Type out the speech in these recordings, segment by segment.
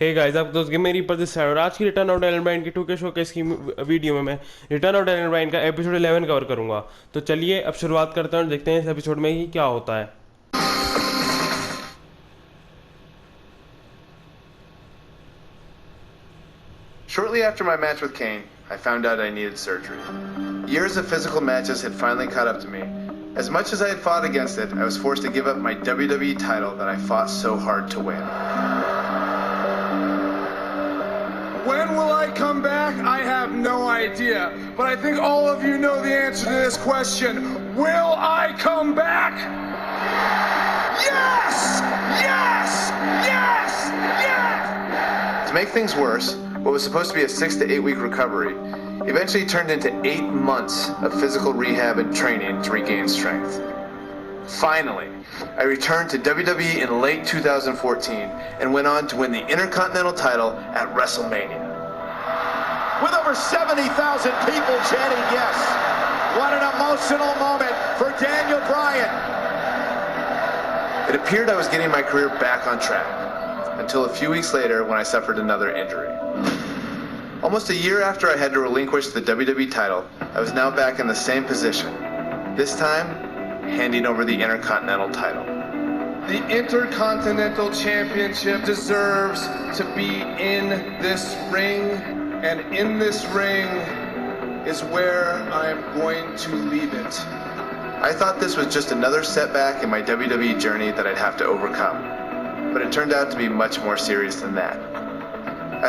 Hey guys, आप दोस्त game मेरी पर दिस साइड और आज की रिटर्न ऑफ डैनियल ब्रायन की 2K शोकेस की वीडियो में मैं रिटर्न ऑफ डैनियल ब्रायन का एपिसोड 11 कवर करूंगा। तो चलिए अब शुरुआत करते हैं और देखते हैं इस एपिसोड में ही क्या होता है। Shortly after my match with Kane, I found out I needed surgery. Years of physical matches had finally caught up to me. As much as I had fought against it, I was forced to give up my WWE title that I fought so hard to win. When will I come back? I have no idea. But I think all of you know the answer to this question. Will I come back? Yes! Yes! Yes! Yes! To make things worse, what was supposed to be a 6 to 8 week recovery eventually turned into 8 months of physical rehab and training to regain strength. Finally, I returned to WWE in late 2014 and went on to win the Intercontinental title at WrestleMania. With over 70,000 people chanting yes. What an emotional moment for Daniel Bryan. It appeared I was getting my career back on track until a few weeks later when I suffered another injury. Almost a year after I had to relinquish the WWE title, I was now back in the same position. This time, handing over the Intercontinental title. The Intercontinental Championship deserves to be in this ring, and in this ring is where I am going to leave it. I thought this was just another setback in my WWE journey that I'd have to overcome, but it turned out to be much more serious than that.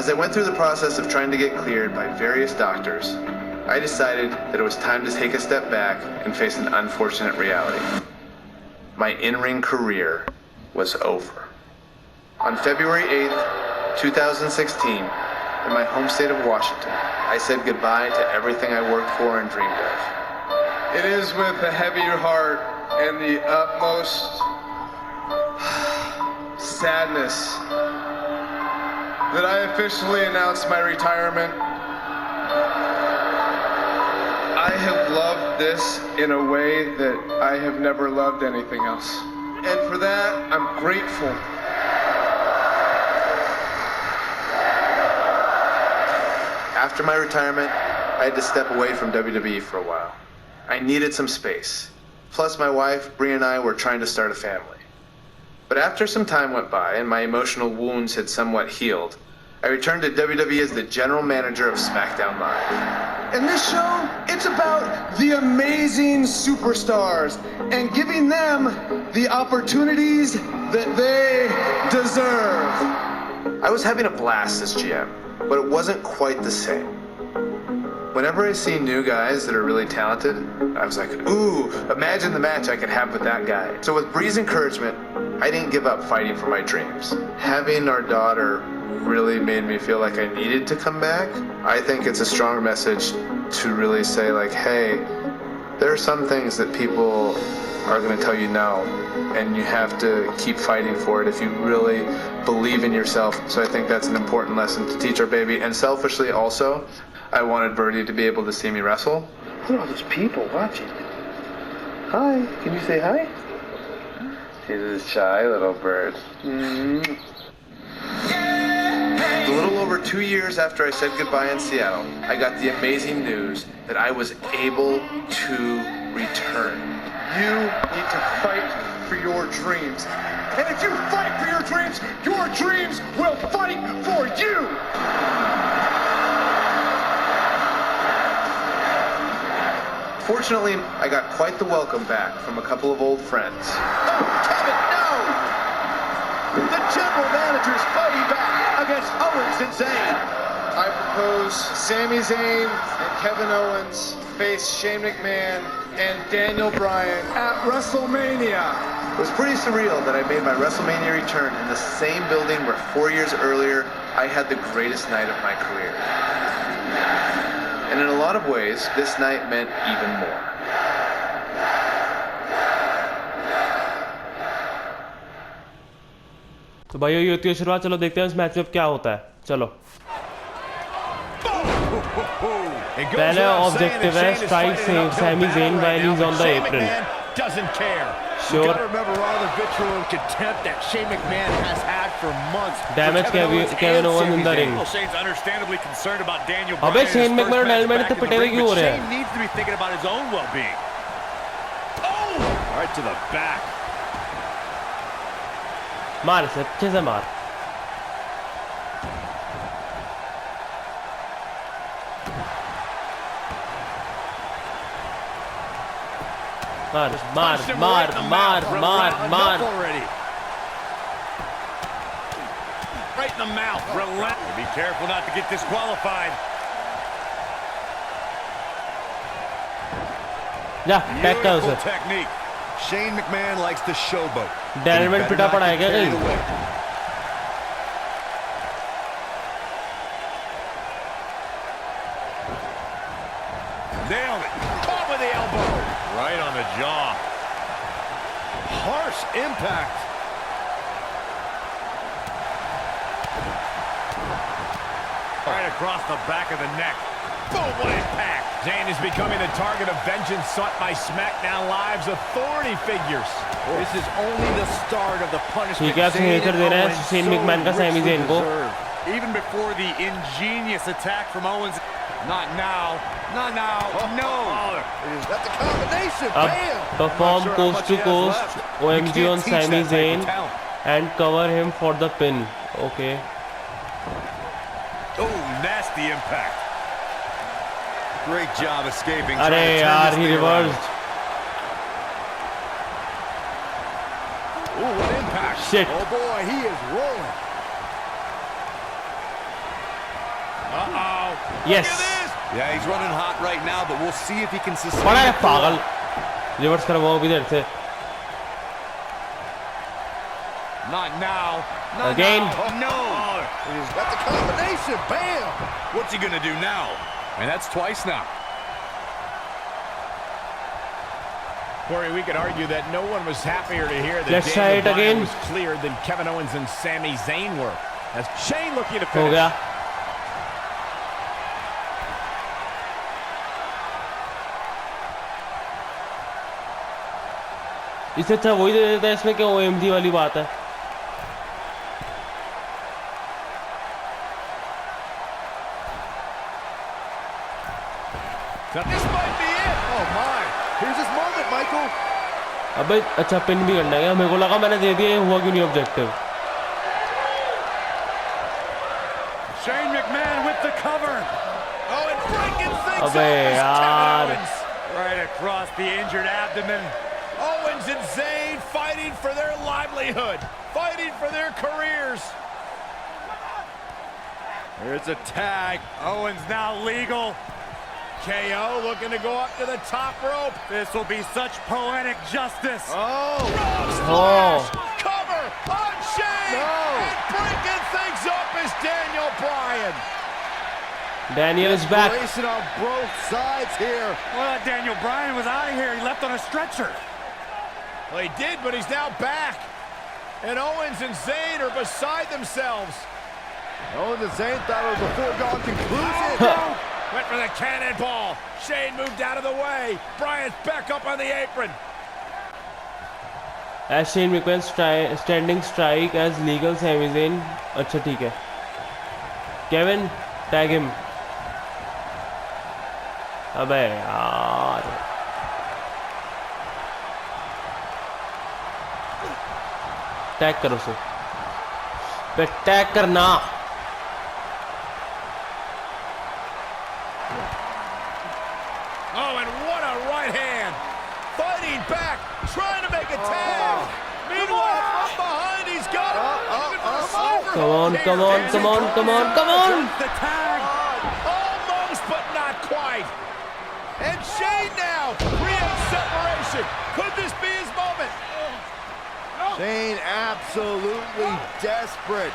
As I went through the process of trying to get cleared by various doctors, I decided that it was time to take a step back and face an unfortunate reality. My in-ring career was over. On February 8th, 2016, in my home state of Washington, I said goodbye to everything I worked for and dreamed of. It is with a heavier heart and the utmost sadness that I officially announced my retirement. I have loved this in a way that I have never loved anything else. And for that, I'm grateful. After my retirement, I had to step away from WWE for a while. I needed some space. Plus, my wife, Bryan, and I were trying to start a family. But after some time went by and my emotional wounds had somewhat healed, I returned to WWE as the general manager of SmackDown Live. In this show, it's about the amazing superstars and giving them the opportunities that they deserve. I was having a blast as GM, but it wasn't quite the same. Whenever I see new guys that are really talented, I was like, ooh, imagine the match I could have with that guy. So with Bree's encouragement, I didn't give up fighting for my dreams. Having our daughter really made me feel like I needed to come back. I think it's a strong message to really say like, hey, there are some things that people are going to tell you no, and you have to keep fighting for it if you really believe in yourself. So I think that's an important lesson to teach our baby. And selfishly also, I wanted Birdie to be able to see me wrestle. Look at all those people watching. Hi, can you say hi? She's a shy little bird. Mm-hmm. A little over 2 years after I said goodbye in Seattle, I got the amazing news that I was able to return. You need to fight for your dreams. And if you fight for your dreams will fight for you! Fortunately, I got quite the welcome back from a couple of old friends. Oh, Kevin, no! The general manager's fighting back against Owens and Zayn. I propose Sami Zayn and Kevin Owens face Shane McMahon and Daniel Bryan at WrestleMania. It was pretty surreal that I made my WrestleMania return in the same building where 4 years earlier I had the greatest night of my career. And in a lot of ways, this night meant even more. तो भाई ये होती है शुरुआत। चलो देखते हैं इस मैच में क्या होता है। चलो पहले ऑब्जेक्टिव है strike save Sammy Zen while he is on the apron. Sure. You gotta remember all the vitriol and contempt that Shane McMahon has had for months. Damage Kevin Owens in the ring. Well, Shane's understandably concerned about Daniel Bryan. अबे Shane McMahon element तो पिटे हुए क्यों हो रहे हैं? Shane needs to be thinking about his own well-being. Oh! Right to the back. मार से अच्छे से मार. मार मार मार मार मार मार. Right in the mouth. Be careful not to get disqualified. जा टैग कर उसे. Technique. Shane McMahon likes to showboat. डैनमेंट पिटा पड़ा है क्या कहीं? Nailed it. Caught with the elbow. Right on the jaw. Harsh impact. Right across the back of the neck. Boom, what impact. Zayn is becoming the target of vengeance sought by SmackDown Live's authority figures. This is only the start of the punishment. ठीक है, अब signature देना है Shane McMahon का Sami Zayn को. Even before the ingenious attack from Owens. Not now. Not now. No. That's a combination. अब perform coast to coast OMG on Sami Zayn and cover him for the pin. Okay. Oh, nasty impact. Great job escaping. अरे यार, he reversed. Oh, what impact. Shit. Oh boy, he is rolling. Uh-oh. Yes. Look at this. Yeah, he's running hot right now, but we'll see if he can sustain. पड़ा है पागल. Reverse करवाओ भी इधर से. Not now. Not Again. Now. Oh, no. He's got the combination. Bam. What's he going to do now? And that's twice now. Corey, we could argue that no one was happier to hear that Let's try it again. was cleared than Kevin Owens and Sami Zayn were. As Shane looking to हो finish. गया. इससे अच्छा वही दे देता है इसमें क्या OMG वाली बात है. This might be it. Oh my. Here's his moment, Michael. अबे अच्छा पिन भी करना है क्या? मेरे को लगा मैंने दे दिया, हुआ क्यों नहीं objective? Shane McMahon with the cover. Oh, and breaking things अबे यार. Right across the injured abdomen. Owens and Zayn fighting for their livelihood, fighting for their careers. Here's a tag. Owens now legal. KO looking to go up to the top rope. This will be such poetic justice. Oh. Cover on Shane. No. And breaking things up is Daniel Bryan. Daniel is back. Racing on both sides here. Well, Daniel Bryan was out of here. He left on a stretcher. Well, he did, but he's now back. And Owens and Zayn are beside themselves. Owens and Zayn thought it was a foregone conclusion. Went for the cannonball. Shane moved out of the way. Bryan's back up on the apron. As Shane McMahon standing strike as legal Sami Zayn. अच्छा ठीक है. Kevin, tag him. अबे यार. Tag करो उसे. पे tag करना. Oh, and what a right hand. Fighting back, trying to make a tag. Meanwhile, from behind, he's got it. Come on, come on, come on, come on, come on. The tag. Almost, but not quite. And Shane now creates separation. Could this be his moment? Shane absolutely desperate.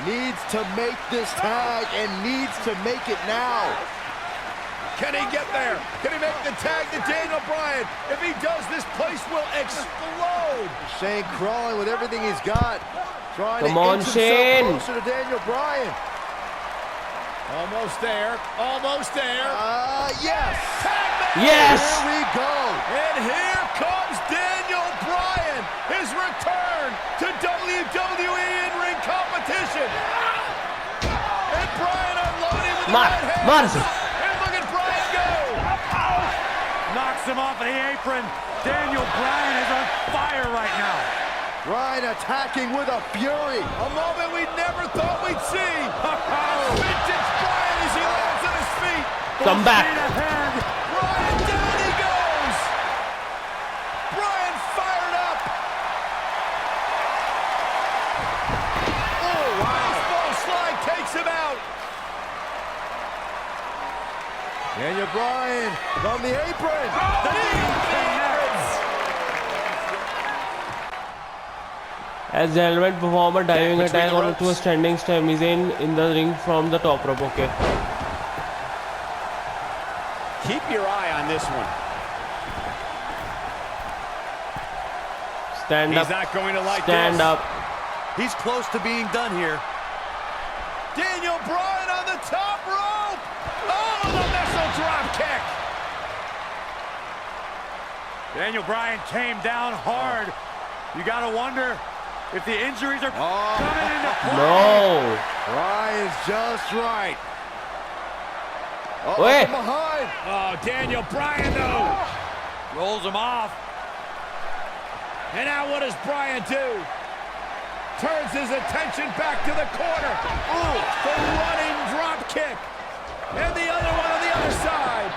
Needs to make this tag and needs to make it now. Can he get there? Can he make the tag to Daniel Bryan? If he does, this place will explode. Shane crawling with everything he's got. Trying Come to on, inch Shane. himself closer to Daniel Bryan. Almost there. Almost there. Yes. Tag match. Yes. Here we go. And here comes Daniel मार से And look at Bryan go. Knocks him off of the apron. Daniel Bryan is on fire right now. Bryan attacking with a fury. A moment we never thought we'd see. Vintage Bryan as he lands on his feet. come back Bryan, down he goes. Bryan fired up. Oh, wow. Baseball slide takes him out. Daniel Bryan from the apron. The knee connects. as the element performer diving attack onto a standing Sami Zayn in the ring from the top rope. Okay, Keep your eye on this one. stand He's up, not going to like stand this. up. He's close to being done here. Daniel Bryan on the top rope. Oh, the missile drop kick. Daniel Bryan came down hard. You got to wonder if the injuries are coming into play. No. Bryan's just right. Wait. From behind. Oh, Daniel Bryan, though. Rolls him off. And now what does Bryan do? Turns his attention back to the corner. Ooh, the running drop kick. And the other one on the other side.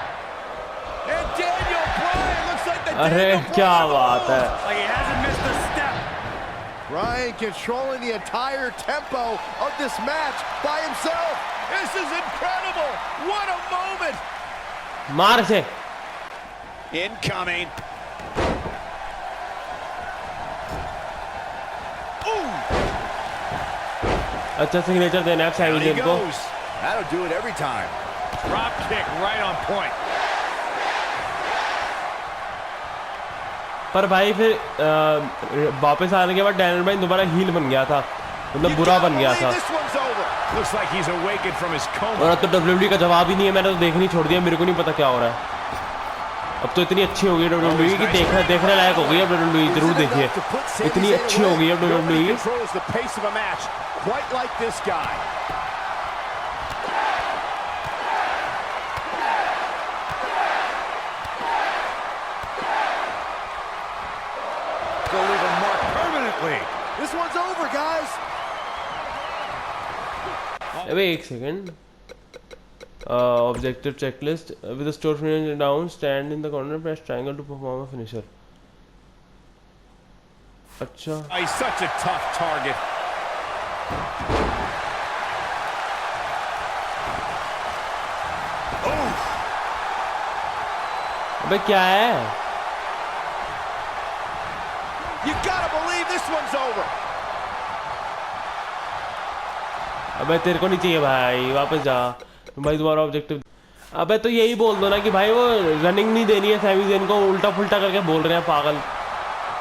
And Daniel Bryan looks like the अरे Daniel क्या Bryan बात है. Like he hasn't missed a step. Bryan controlling the entire tempo of this match by himself. This is incredible. What a moment. मार से Incoming. अच्छा signature देना है Sami Down he Zen को. goes. That'll do it every time. Drop kick right on point. पर भाई फिर वापस आने के बाद डैनियल ब्रायन दोबारा हील बन गया था, मतलब You बुरा gotta बन गया believe था. This one's over. Looks like he's awakened from his coma. और अब तो WWE का जवाब ही नहीं है. मैंने तो देखनी छोड़ दिया, मेरे को नहीं पता क्या हो रहा है. अब तो इतनी अच्छी हो गई WWE कि देखने लायक हो गई अब WWE. जरूर देखिए, इतनी अच्छी हो गई अब Nobody WWE. controls the pace of a match quite like this guy. Go leave a mark permanently. This one's over, guys. अबे एक second. Objective checklist with the store finisher down, stand in the corner, press triangle to perform a finisher. अच्छा Oh, he's such a tough target. अबे क्या है? You gotta believe this one's over. अबे तेरे को नहीं चाहिए भाई, वापस जा भाई, दोबारा ऑब्जेक्टिव. अबे तो यही बोल दो ना कि भाई वो रनिंग नहीं देनी है सैमी ज़ेन को, उल्टा फुल्टा करके बोल रहे हैं पागल.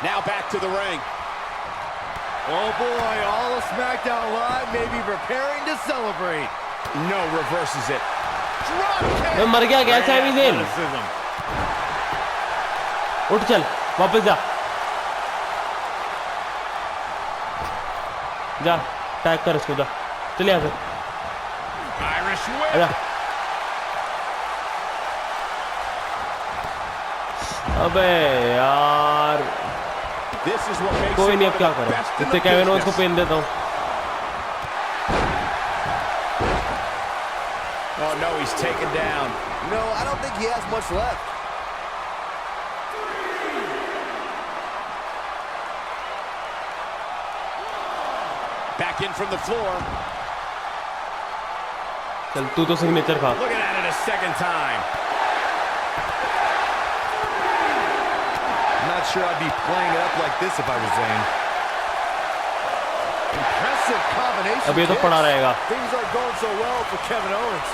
Now back to the ring. Oh boy, all of SmackDown Live may be preparing to celebrate. No, reverses it. Drop kick. मैं मर गया क्या सैमी ज़ेन? उठ चल वापस जा, जा टैग कर इसको, जा चल यहाँ से. Irish whip. आजा. अबे यार This is what makes कोई him नहीं, one अब of क्या the करें. best in इतने the केविन ओवेंस को business. पेन देता हूँ. Oh no, he's taken down. No, I don't think he has much left. Back in from the floor. चल तू तो सिग्नेचर खा. Looking at it a second time. I'm not sure I'd be playing it up like this if I was Zayn. Impressive combination. अब ये तो पड़ा रहेगा. Things are going so well for Kevin Owens.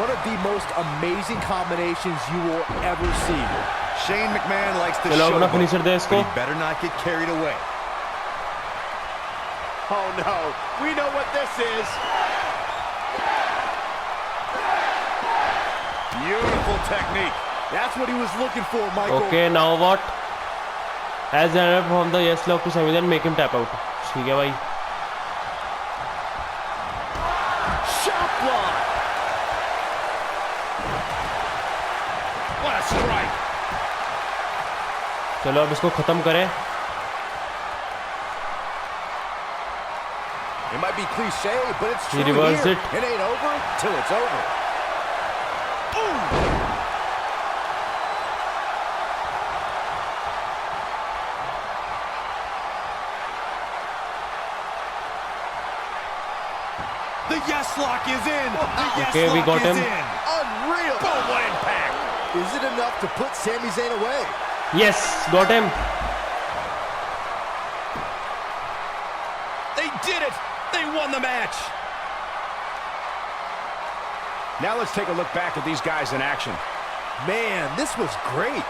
One of the most amazing combinations you will ever see. Shane McMahon likes to चलो show, अपना finisher दे इसको. but he better not get carried away. Oh no, we know what this is. Beautiful technique. That's what he was looking for, Michael. Okay, now what? As the runner from the yes love to Sami Zayn, make him tap out. ठीक है भाई. Shot block. चलो अब इसको खत्म करें. It might be cliche, but it's true. He reversed here. it. It ain't over till it's over. Ooh. The yes lock is in. The yes Okay, we lock got is him. in. Unreal. Boom, what impact. Is it enough to put Sami Zayn away? Yes, got him. They did it. They won the match. Now let's take a look back at these guys in action. Man, this was great.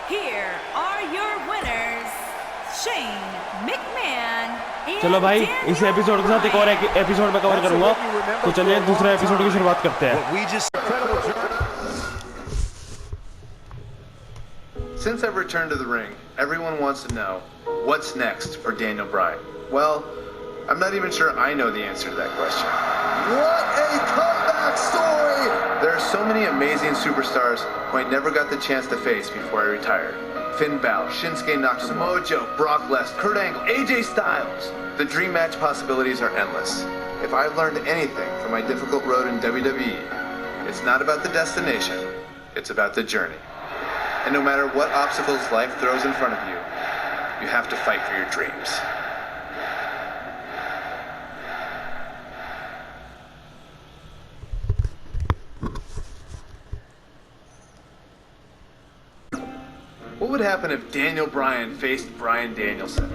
Here are your winners, Shane McMahon. चलो भाई इस episode के साथ एक और episode में cover करूंगा. तो चलिए दूसरे एपिसोड की शुरुआत करते हैं. Since I've returned to the ring, everyone wants to know, what's next for Daniel Bryan? Well, I'm not even sure I know the answer to that question. What a comeback story! There are so many amazing superstars who I never got the chance to face before I retired. Finn Balor, Shinsuke Nakamura, Samoa Joe, Brock Lesnar, Kurt Angle, AJ Styles. The dream match possibilities are endless. If I've learned anything from my difficult road in WWE, it's not about the destination, it's about the journey. And no matter what obstacles life throws in front of you, you have to fight for your dreams. What would happen if Daniel Bryan faced Bryan Danielson?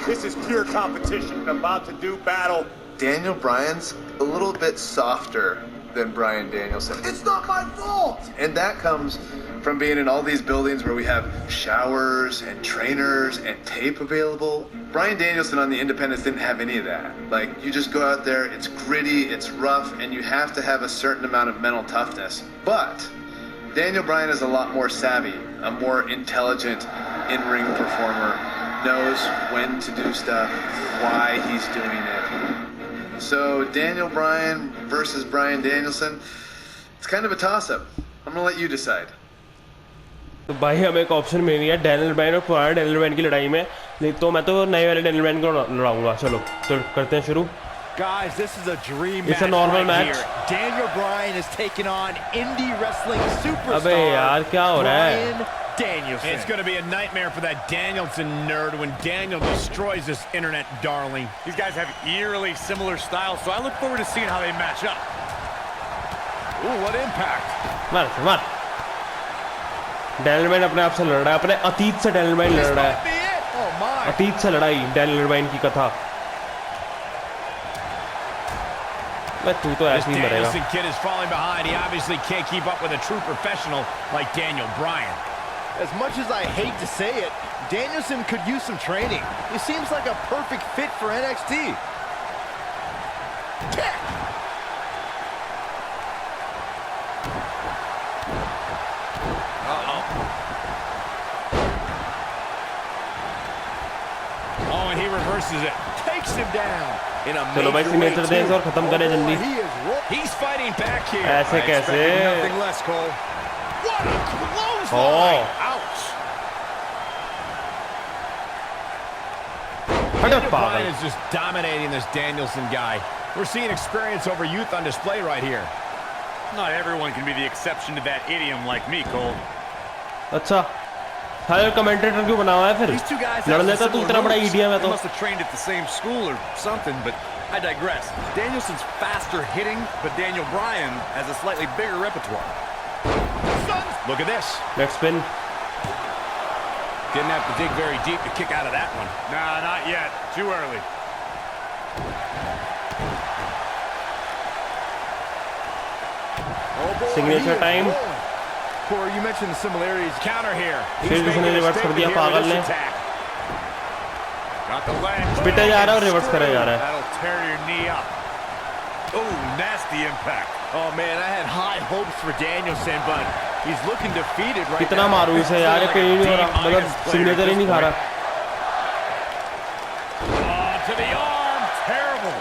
This is pure competition. I'm about to do battle. Daniel Bryan's a little bit softer than Bryan Danielson. It's not my fault! And that comes from being in all these buildings where we have showers and trainers and tape available. Bryan Danielson on the Independents didn't have any of that. Like, you just go out there, it's gritty, it's rough, and you have to have a certain amount of mental toughness. But Daniel Bryan is a lot more savvy, a more intelligent in-ring performer, knows when to do stuff, why he's doing it. So Daniel Bryan versus Bryan Danielson, it's kind of a toss-up. I'm gonna let you decide. तो भाई हमें एक option मिल गया Daniel Bryan और पुराने Daniel Bryan की लड़ाई में. नहीं तो मैं तो नए वाले डैनियल ब्रायन को लड़ाऊंगा. चलो तो करते हैं शुरू. Guys, this is a dream It's a match normal right match. here. Daniel Bryan is taking on indie wrestling superstar अबे यार क्या हो रहा है? Bryan Danielson. It's going to be a nightmare for that Danielson nerd when Daniel destroys this internet darling. These guys have eerily similar styles, so I look forward to seeing how they match up. Ooh, what impact. मार. Daniel Bryan अपने आप से लड़ रहा है. अपने अतीत से डैनियल ब्रायन लड़ रहा है. Oh my. अतीत से लड़ाई डैनियल ब्रायन की कथा. तू तो ऐसे ही मरेगा. Danielson kid is falling behind. He obviously can't keep up with a true professional like Daniel Bryan. As much as I hate to say it, Danielson could use some training. He seems like a perfect fit for NXT. Kick! Oh, and he reverses it. Takes him down in a चलो भाई major way signature दें too. और खत्म करें जल्दी. He's fighting back here. ऐसे कैसे? Nothing less, Cole. What a clothesline! Ouch! Daniel Bryan is just dominating this Danielson guy. We're seeing experience over youth on display right here. Not everyone can be the exception to that idiom like me, Cole. अच्छा higher commentator क्यों बना हुआ है फिर? These two guys लड़ have लेता तू similar इतना बड़ा moves. ईडियम है They तो. must have trained at the same school or something, but I digress. Danielson's faster hitting, but Daniel Bryan has a slightly bigger repertoire. Look at this. Let's spin. Didn't have to dig very deep to kick out of that one. Nah, not yet. Too early. Oh boy, Signature he is time. rolling. Corey, you mentioned the similarities. Counter here. फिर किसने reverse कर दिया पागल ने. Got the leg. पिटा जा रहा है और रिवर्स करा जा रहा है. That'll tear your knee up. Oh, nasty impact. Oh man, I had high hopes for Danielson, but he's looking defeated right कितना now. मारूं इसे यार. ये कहीं नहीं हो रहा. मतलब सिग्नेचर ही नहीं खा रहा. Oh, to the arm. Terrible.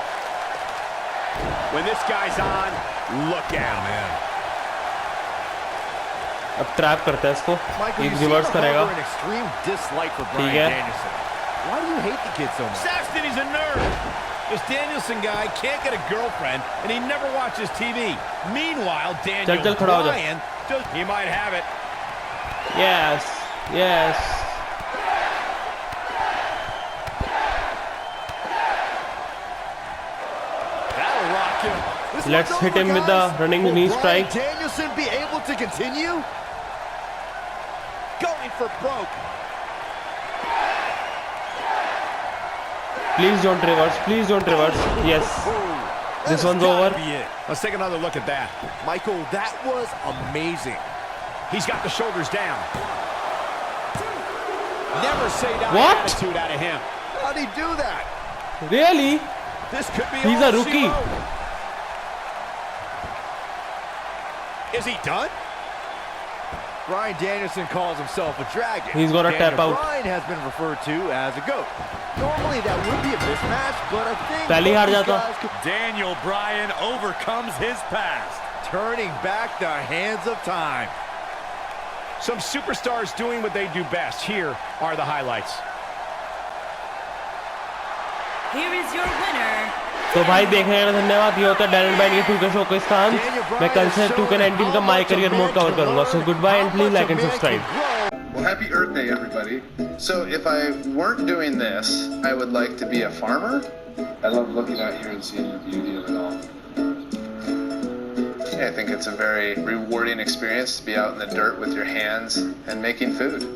When this guy's on, look out, man. अब ट्रैप करते हैं इसको, Michael, एक you seem रिवर्स to करेगा, harbor an extreme dislike for Bryan ठीक है। Danielson. Why do you hate the kid so much? Saxton, he's a nerd. This Danielson guy can't get a girlfriend, and he never watches TV. Meanwhile, Daniel खड़ा हो जा। Bryan, he might have it. Yes yes, That'll rock him. This let's one's hit over, him with the guys. running Will knee Bryan strike. Danielson be able to continue? Going for broke. Please don't reverse, please don't reverse. Yes, this one's over. Be it. Let's take another look at that. Michael, that was amazing. He's got the shoulders down. Never say die What? attitude out of him. How'd he do that? Really? This could be He's all a rookie. she wrote. Is he done? Bryan Danielson calls himself a dragon. He's gonna Daniel tap out. Bryan has been referred to as a goat. Normally that would be a mismatch, but I think पहले ही हार both these जाता। guys could- Daniel Bryan overcomes his past. turning back the hands of time. Some superstars doing what they do best. Here are the highlights. Here is your winner. तो भाई देखने का धन्यवाद। ये होता है डैनियल ब्रायन के 2K शो के स्थान। मैं कल से 2K19 का माई करियर मोड कवर करूंगा। So goodbye and please like and subscribe. Well, happy Earth Day, everybody. So, if I weren't doing this, I would like to be a farmer. I love looking out here and seeing the beauty of it all. Yeah, I think it's a very rewarding experience to be out in the dirt with your hands and making food.